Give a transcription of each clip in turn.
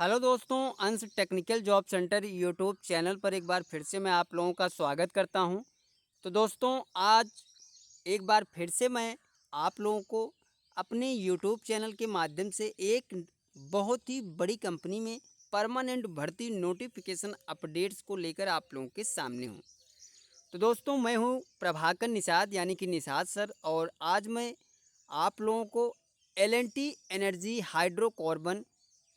Hello दोस्तों, अंश technical job centre YouTube channel पर एक बार फिर से मैं आप लोगों का स्वागत करता हूं। तो दोस्तों, आज एक बार फिर से मैं आप लोगों को अपने यूट्यूब चैनल के माध्यम से एक बहुत ही बड़ी कंपनी में परमानेंट भर्ती नोटिफिकेशन अपडेट्स को लेकर आप लोगों के सामने हूं। तो दोस्तों, मैं हूं प्रभाकर निषाद यानी कि निषाद सर, और आज मैं आप लोगों को L&T energy hydrocarbon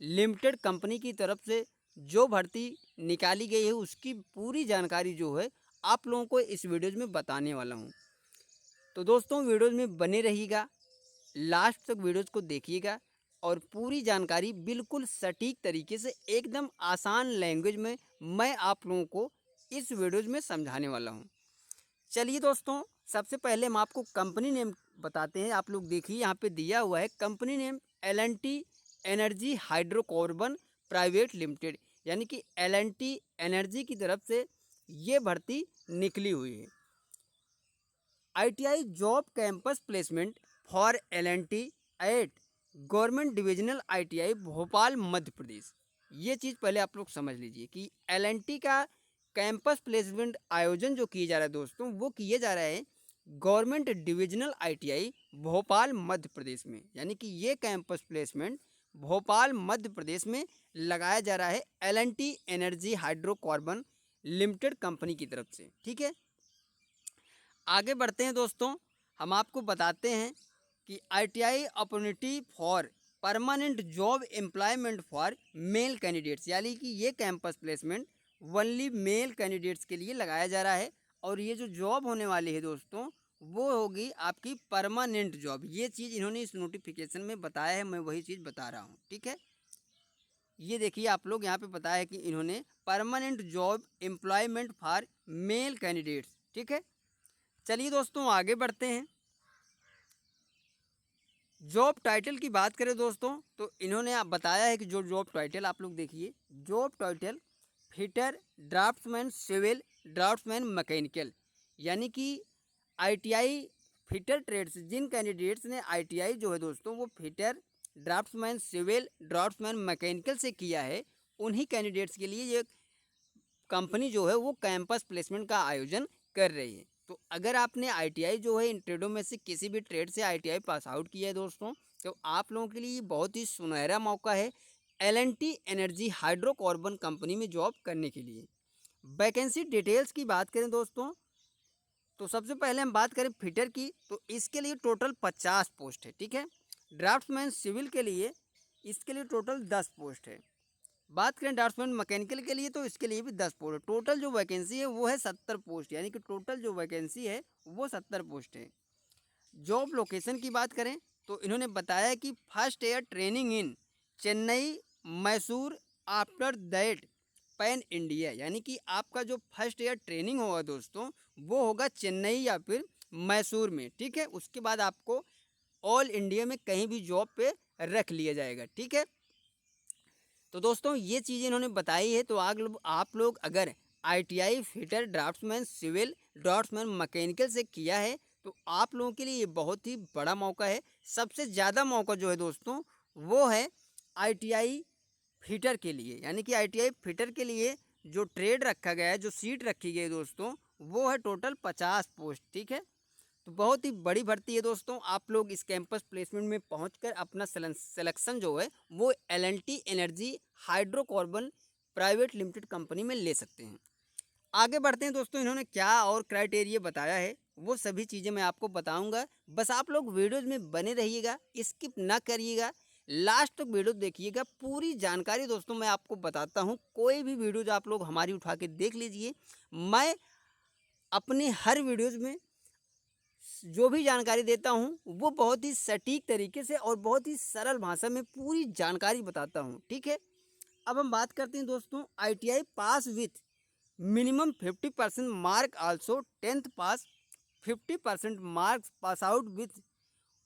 limited company की तरफ से जो भर्ती निकाली गई है उसकी पूरी जानकारी जो है आप लोगों को इस वीडियोज़ में बताने वाला हूं। तो दोस्तों, वीडियोज़ में बने रहिएगा, लास्ट तक वीडियोज़ को देखिएगा और पूरी जानकारी बिल्कुल सटीक तरीके से एकदम आसान लैंग्वेज में मैं आप लोगों को इस वीडियोज़ में समझाने वाला हूं। चलिए दोस्तों, सबसे पहले हम आपको कंपनी नेम बताते हैं। आप लोग देखिए, यहाँ पे दिया हुआ है company name L&T energy hydrocarbon private limited, यानी कि एल&टी एनर्जी की तरफ से ये भर्ती निकली हुई है। ITI job campus placement for L and T at government divisional ITI Bhopal Madhya Pradesh. ये चीज़ पहले आप लोग समझ लीजिए कि एल&टी का कैंपस प्लेसमेंट आयोजन जो किया जा रहा है दोस्तों, वो किया जा रहा है government divisional ITI Bhopal Madhya Pradesh में, यानी कि ये कैंपस प्लेसमेंट भोपाल मध्य प्रदेश में लगाया जा रहा है L&T energy hydrocarbon limited company की तरफ से। ठीक है, आगे बढ़ते हैं दोस्तों। हम आपको बताते हैं कि ITI opportunity for permanent job employment for male candidates, यानी कि ये campus placement only male candidates के लिए लगाया जा रहा है। और ये जो जॉब होने वाली है दोस्तों, वो होगी आपकी परमानेंट जॉब। ये चीज़ इन्होंने इस नोटिफिकेशन में बताया है, मैं वही चीज़ बता रहा हूँ। ठीक है, ये देखिए आप लोग, यहाँ पे बताया है कि इन्होंने permanent job employment for male candidates. ठीक है, चलिए दोस्तों आगे बढ़ते हैं। जॉब टाइटल की बात करें दोस्तों, तो इन्होंने आप बताया है कि जो जॉब टाइटल आप लोग देखिए, job title fitter draftsman civil draftsman mechanical, यानी कि ITI फिटर ट्रेड्स, जिन कैंडिडेट्स ने ITI जो है दोस्तों वो fitter draftsman civil draftsman mechanical से किया है, उन्हीं कैंडिडेट्स के लिए ये कंपनी जो है वो कैंपस प्लेसमेंट का आयोजन कर रही है। तो अगर आपने ITI जो है इन ट्रेडों में से किसी भी ट्रेड से ITI पास आउट किया है दोस्तों, तो आप लोगों के लिए बहुत ही सुनहरा मौका है एल&टी एनर्जी हाइड्रोकार्बन कंपनी में जॉब करने के लिए। वैकेंसी डिटेल्स की बात करें दोस्तों, तो सबसे पहले हम बात करें फिटर की, तो इसके लिए टोटल 50 पोस्ट है। ठीक है, ड्राफ्ट्समैन सिविल के लिए इसके लिए टोटल 10 पोस्ट है। बात करें ड्राफ्ट्समैन मैकेनिकल के लिए, तो इसके लिए भी 10 पोस्ट है। टोटल जो वैकेंसी है वो है 70 पोस्ट, यानी कि टोटल जो वैकेंसी है वो 70 पोस्ट है। जॉब लोकेशन की बात करें, तो इन्होंने बताया कि first ear training in Chennai Mysore after that pan India, यानी कि आपका जो फर्स्ट ईयर ट्रेनिंग होगा दोस्तों वो होगा चेन्नई या फिर मैसूर में। ठीक है, उसके बाद आपको ऑल इंडिया में कहीं भी जॉब पे रख लिया जाएगा। ठीक है, तो दोस्तों ये चीज़ें इन्होंने बताई है। तो आप लोग अगर ITI fitter draftsman civil draftsman mechanical से किया है, तो आप लोगों के लिए ये बहुत ही बड़ा मौका है। सबसे ज़्यादा मौका जो है दोस्तों वो है ITI फिटर के लिए, यानी कि ITI फिटर के लिए जो ट्रेड रखा गया है, जो सीट रखी गई है दोस्तों, वो है टोटल 50 पोस्ट। ठीक है, तो बहुत ही बड़ी भर्ती है दोस्तों। आप लोग इस कैंपस प्लेसमेंट में पहुंचकर अपना सिलेक्शन जो है वो L&T energy hydrocarbon private limited company में ले सकते हैं। आगे बढ़ते हैं दोस्तों, इन्होंने क्या और क्राइटेरिया बताया है वो सभी चीज़ें मैं आपको बताऊंगा। बस आप लोग वीडियोज़ में बने रहिएगा, स्किप ना करिएगा, लास्ट तक वीडियो देखिएगा। पूरी जानकारी दोस्तों मैं आपको बताता हूँ, कोई भी वीडियोज़ आप लोग हमारी उठा के देख लीजिए। मैं अपने हर वीडियोज़ में जो भी जानकारी देता हूँ वो बहुत ही सटीक तरीके से और बहुत ही सरल भाषा में पूरी जानकारी बताता हूँ। ठीक है, अब हम बात करते हैं दोस्तों ITI pass with minimum 50% mark, also 10th pass 50% marks pass out with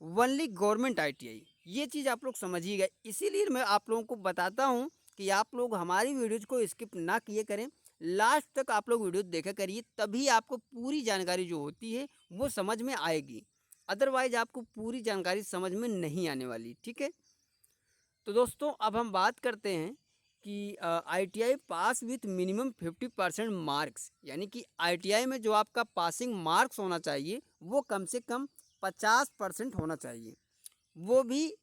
only government ITI। ये चीज़ आप लोग समझिएगा, इसीलिए मैं आप लोगों को बताता हूँ कि आप लोग हमारी वीडियोज़ को स्किप ना किए करें, लास्ट तक आप लोग वीडियो देखा करिए, तभी आपको पूरी जानकारी जो होती है वो समझ में आएगी। अदरवाइज आपको पूरी जानकारी समझ में नहीं आने वाली। ठीक है, तो दोस्तों अब हम बात करते हैं कि ITI pass with minimum 50% marks, यानी कि ITI में जो आपका पासिंग मार्क्स होना चाहिए वो कम से कम 50% होना चाहिए वो भी।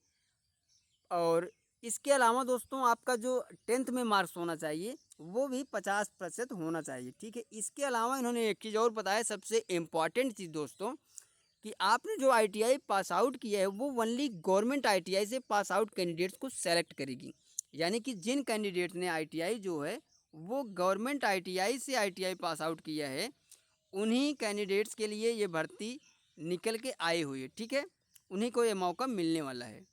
और इसके अलावा दोस्तों आपका जो 10th में मार्क्स होना चाहिए वो भी 50% होना चाहिए, ठीक है। इसके अलावा इन्होंने एक चीज़ और बताया, सबसे इम्पॉर्टेंट चीज़ दोस्तों, कि आपने जो ITI पास आउट किया है वो ओनली गवर्नमेंट ITI से पास आउट कैंडिडेट्स को सेलेक्ट करेगी। यानी कि जिन कैंडिडेट्स ने ITI जो है वो गवर्नमेंट ITI से ITI पास आउट किया है, उन्हीं कैंडिडेट्स के लिए ये भर्ती निकल के आई हुई है, ठीक है। उन्हीं को ये मौका मिलने वाला है।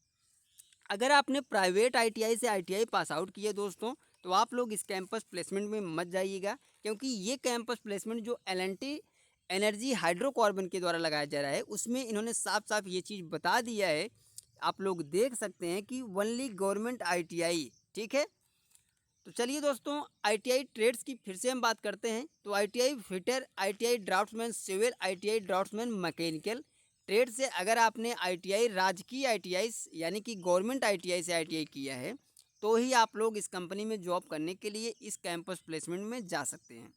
अगर आपने प्राइवेट ITI से ITI पास आउट किया दोस्तों, तो आप लोग इस कैंपस प्लेसमेंट में मत जाइएगा, क्योंकि ये कैंपस प्लेसमेंट जो L&T एनर्जी हाइड्रोकार्बन के द्वारा लगाया जा रहा है उसमें इन्होंने साफ साफ ये चीज़ बता दिया है। आप लोग देख सकते हैं कि ओनली गवर्नमेंट ITI, ठीक है। तो चलिए दोस्तों, ITI ट्रेड्स की फिर से हम बात करते हैं। तो ITI fitter, ITI draftsman civil, ITI draftsman mechanical trade से अगर आपने ITI राजकीय ITI यानी कि गवर्नमेंट ITI से ITI किया है, तो ही आप लोग इस कंपनी में जॉब करने के लिए इस कैंपस प्लेसमेंट में जा सकते हैं।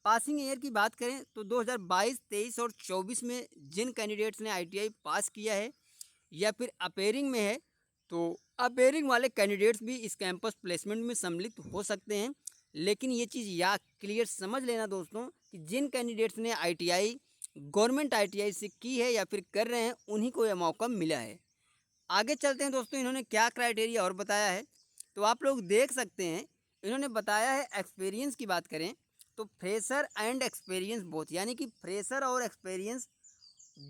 पासिंग ईयर की बात करें तो 2022, 23 और 24 में जिन कैंडिडेट्स ने ITI पास किया है या फिर अपेयरिंग में है, तो अपेयरिंग वाले कैंडिडेट्स भी इस कैंपस प्लेसमेंट में सम्मिलित हो सकते हैं। लेकिन ये चीज़ या क्लियर समझ लेना दोस्तों कि जिन कैंडिडेट्स ने ITI गवर्नमेंट ITI से की है या फिर कर रहे हैं, उन्हीं को यह मौका मिला है। आगे चलते हैं दोस्तों, इन्होंने क्या क्राइटेरिया और बताया है तो आप लोग देख सकते हैं। इन्होंने बताया है एक्सपीरियंस की बात करें तो फ्रेशर एंड एक्सपीरियंस बोथ, यानी कि फ्रेशर और एक्सपीरियंस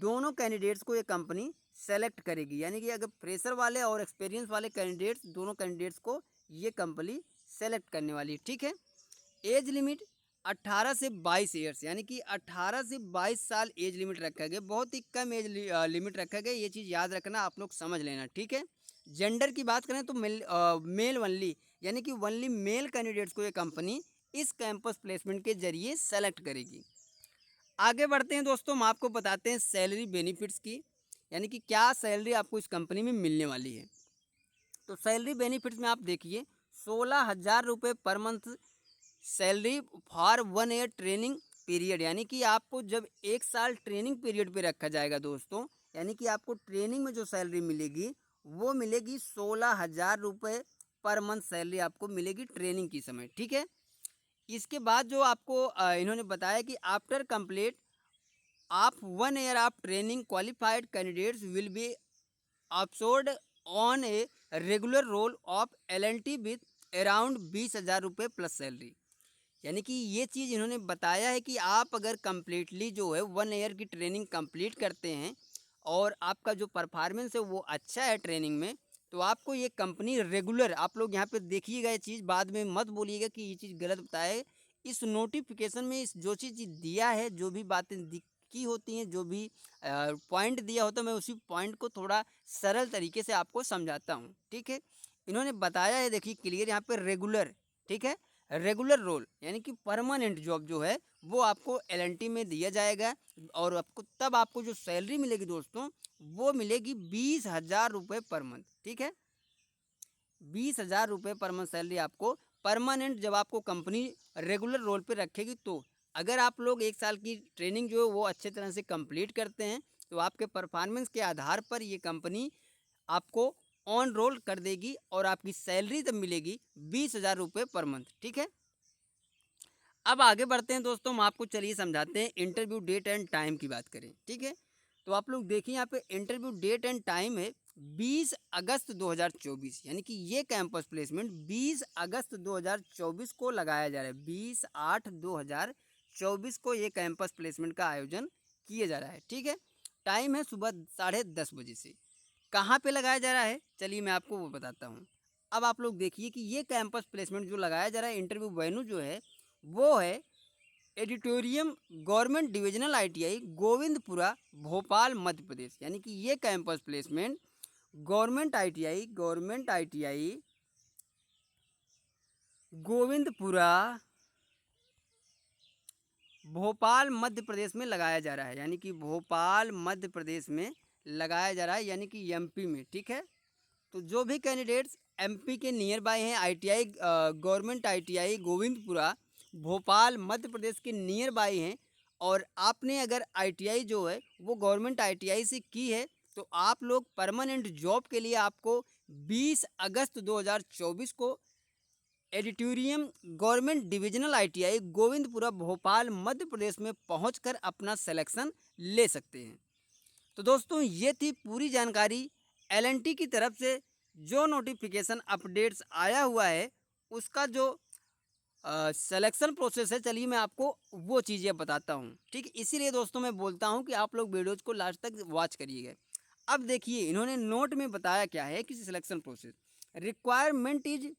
दोनों कैंडिडेट्स को ये कंपनी सेलेक्ट करेगी। यानी कि अगर फ्रेशर वाले और एक्सपीरियंस वाले कैंडिडेट्स, दोनों कैंडिडेट्स को ये कंपनी सेलेक्ट करने वाली है, ठीक है। एज लिमिट 18 से 22 ईयर्स, यानी कि 18 से 22 साल एज लिमिट रखा गया, बहुत ही कम एज लिमिट रखा गया, ये चीज़ याद रखना, आप लोग समझ लेना, ठीक है। जेंडर की बात करें तो मेल ओनली, यानी कि ओनली मेल कैंडिडेट्स को ये कंपनी इस कैंपस प्लेसमेंट के जरिए सेलेक्ट करेगी। आगे बढ़ते हैं दोस्तों, हम आपको बताते हैं सैलरी बेनिफिट्स की, यानी कि क्या सैलरी आपको इस कंपनी में मिलने वाली है। तो सैलरी बेनिफिट्स में आप देखिए 16,000 रुपये per month salary for 1 ear training period, यानी कि आपको जब 1 साल ट्रेनिंग पीरियड पे रखा जाएगा दोस्तों, यानी कि आपको ट्रेनिंग में जो सैलरी मिलेगी वो मिलेगी 16,000 रुपये पर मंथ सैलरी आपको मिलेगी ट्रेनिंग की समय, ठीक है। इसके बाद जो आपको इन्होंने बताया कि आफ्टर कंप्लीट आप 1 year of training qualified candidates will be absorbed on a regular roll of L&T with around 20,000 रुपये प्लस सैलरी। यानी कि ये चीज़ इन्होंने बताया है कि आप अगर कम्प्लीटली जो है 1 ईयर की ट्रेनिंग कंप्लीट करते हैं और आपका जो परफॉर्मेंस है वो अच्छा है ट्रेनिंग में, तो आपको ये कंपनी रेगुलर, आप लोग यहाँ पे देखिएगा, ये चीज़ बाद में मत बोलिएगा कि ये चीज़ गलत बताए। इस नोटिफिकेशन में इस जो चीज़ दिया है, जो भी बातें की होती हैं, जो भी पॉइंट दिया होता है, मैं उसी पॉइंट को थोड़ा सरल तरीके से आपको समझाता हूँ, ठीक है। इन्होंने बताया है, देखिए क्लियर यहाँ पे रेगुलर, ठीक है, रेगुलर रोल यानी कि परमानेंट जॉब जो है वो आपको L&T में दिया जाएगा, और आपको तब आपको जो सैलरी मिलेगी दोस्तों वो मिलेगी 20,000 रुपये पर मंथ, ठीक है। 20,000 रुपये पर मंथ सैलरी आपको परमानेंट, जब आपको कंपनी रेगुलर रोल पे रखेगी, तो अगर आप लोग 1 साल की ट्रेनिंग जो है वो अच्छे तरह से कंप्लीट करते हैं, तो आपके परफॉर्मेंस के आधार पर ये कंपनी आपको ऑन रोल कर देगी और आपकी सैलरी तब मिलेगी 20,000 रुपये पर मंथ, ठीक है। अब आगे बढ़ते हैं दोस्तों, हम आपको चलिए समझाते हैं इंटरव्यू डेट एंड टाइम की बात करें, ठीक है। तो आप लोग देखिए यहाँ पे इंटरव्यू डेट एंड टाइम है 20 अगस्त 2024, यानी कि ये कैंपस प्लेसमेंट 20 अगस्त 2024 को लगाया जा रहा है। 20/8/2024 को ये कैंपस प्लेसमेंट का आयोजन किया जा रहा है, ठीक है। टाइम है सुबह 10:30 बजे से। कहाँ पे लगाया जा रहा है, चलिए मैं आपको वो बताता हूँ। अब आप लोग देखिए कि ये कैंपस प्लेसमेंट जो लगाया जा रहा है, इंटरव्यू वेन्यू जो है वो है auditorium government divisional ITI Govindpura Bhopal Madhya Pradesh, यानी कि ये campus placement government ITI Govindpura Bhopal Madhya Pradesh में लगाया जा रहा है, यानी कि भोपाल मध्य प्रदेश में लगाया जा रहा है, यानी कि MP में, ठीक है। तो जो भी कैंडिडेट्स एमपी के नियर बाय हैं। ITI government ITI Govindpura Bhopal Madhya Pradesh के नियर बाय हैं। और आपने अगर आईटीआई जो है वो गवर्नमेंट आईटीआई से की है तो आप लोग परमानेंट जॉब के लिए आपको 20 अगस्त 2024 को auditorium government divisional ITI Govindpura Bhopal Madhya Pradesh में पहुंचकर अपना सिलेक्शन ले सकते हैं। तो दोस्तों ये थी पूरी जानकारी एलएनटी की तरफ से जो नोटिफिकेशन अपडेट्स आया हुआ है उसका जो सिलेक्शन प्रोसेस है। चलिए मैं आपको वो चीज़ें बताता हूँ, ठीक। इसीलिए दोस्तों मैं बोलता हूँ कि आप लोग वीडियोज़ को लास्ट तक वॉच करिएगा। अब देखिए इन्होंने नोट में बताया क्या है कि selection process requirement is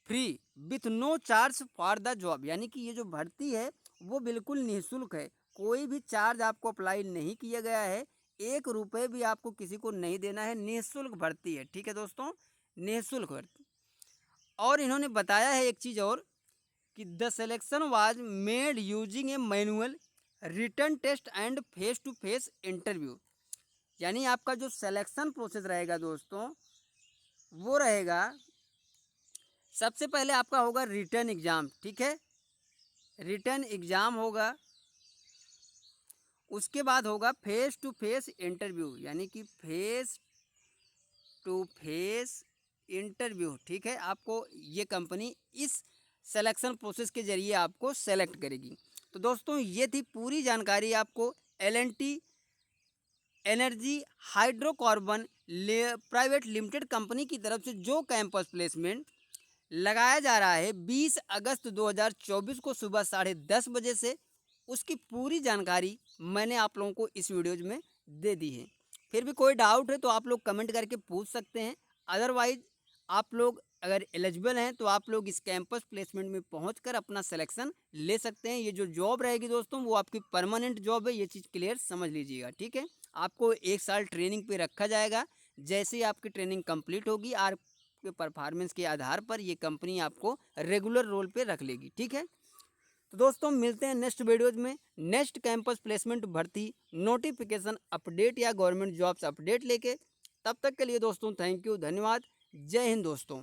free with no charge for the job, यानी कि ये जो भर्ती है वो बिल्कुल निःशुल्क है। कोई भी चार्ज आपको अप्लाई नहीं किया गया है, 1 रुपये भी आपको किसी को नहीं देना है, निःशुल्क भर्ती है, ठीक है दोस्तों, निःशुल्क भर्ती। और इन्होंने बताया है एक चीज़ और कि the selection was made using a manual written test and face to face interview, यानी आपका जो सिलेक्शन प्रोसेस रहेगा दोस्तों वो रहेगा, सबसे पहले आपका होगा रिटन एग्ज़ाम, ठीक है, रिटन एग्ज़ाम होगा। उसके बाद होगा फेस टू फेस इंटरव्यू, यानी कि फेस टू फेस इंटरव्यू, ठीक है। आपको ये कंपनी इस सिलेक्शन प्रोसेस के ज़रिए आपको सेलेक्ट करेगी। तो दोस्तों ये थी पूरी जानकारी आपको LNT energy hydrocarbon private limited company की तरफ से जो कैंपस प्लेसमेंट लगाया जा रहा है 20 अगस्त 2024 को सुबह 10:30 बजे से, उसकी पूरी जानकारी मैंने आप लोगों को इस वीडियोज में दे दी है। फिर भी कोई डाउट है तो आप लोग कमेंट करके पूछ सकते हैं। अदरवाइज आप लोग अगर एलिजिबल हैं तो आप लोग इस कैंपस प्लेसमेंट में पहुंचकर अपना सिलेक्शन ले सकते हैं। ये जो जॉब रहेगी दोस्तों वो आपकी परमानेंट जॉब है, ये चीज़ क्लियर समझ लीजिएगा, ठीक है। आपको 1 साल ट्रेनिंग पे रखा जाएगा। जैसे ही आपकी ट्रेनिंग कंप्लीट होगी आपके परफॉर्मेंस के आधार पर ये कंपनी आपको रेगुलर रोल पे रख लेगी, ठीक है। तो दोस्तों मिलते हैं नेक्स्ट वीडियोज में नेक्स्ट कैंपस प्लेसमेंट भर्ती नोटिफिकेशन अपडेट या गवर्नमेंट जॉब्स अपडेट लेके। तब तक के लिए दोस्तों थैंक यू, धन्यवाद, जय हिंद दोस्तों।